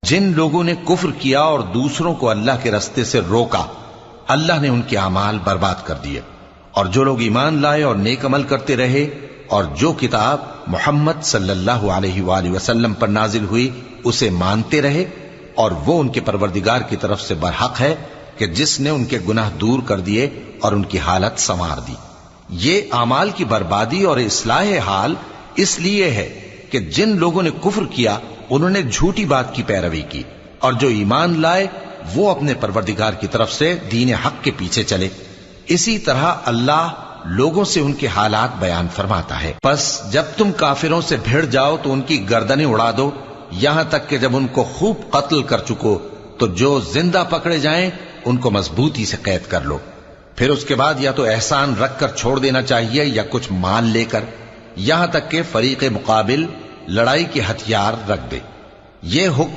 جن لوگوں نے کفر کیا اور دوسروں کو اللہ کے رستے سے روکا، اللہ نے ان کے اعمال برباد کر دیے، اور جو لوگ ایمان لائے اور نیک عمل کرتے رہے اور جو کتاب محمد صلی اللہ علیہ وآلہ وسلم پر نازل ہوئی اسے مانتے رہے، اور وہ ان کے پروردگار کی طرف سے برحق ہے کہ جس نے ان کے گناہ دور کر دیے اور ان کی حالت سنوار دی۔ یہ اعمال کی بربادی اور اصلاح حال اس لیے ہے کہ جن لوگوں نے کفر کیا انہوں نے جھوٹی بات کی پیروی کی، اور جو ایمان لائے وہ اپنے پروردگار کی طرف سے دین حق کے پیچھے چلے۔ اسی طرح اللہ لوگوں سے ان کے حالات بیان فرماتا ہے۔ پس جب تم کافروں سے بھیڑ جاؤ تو ان کی گردنیں اڑا دو، یہاں تک کہ جب ان کو خوب قتل کر چکو تو جو زندہ پکڑے جائیں ان کو مضبوطی سے قید کر لو، پھر اس کے بعد یا تو احسان رکھ کر چھوڑ دینا چاہیے یا کچھ مال لے کر، یہاں تک کہ فریق مقابل لڑائی کے ہتھیار رکھ دے۔ یہ حکم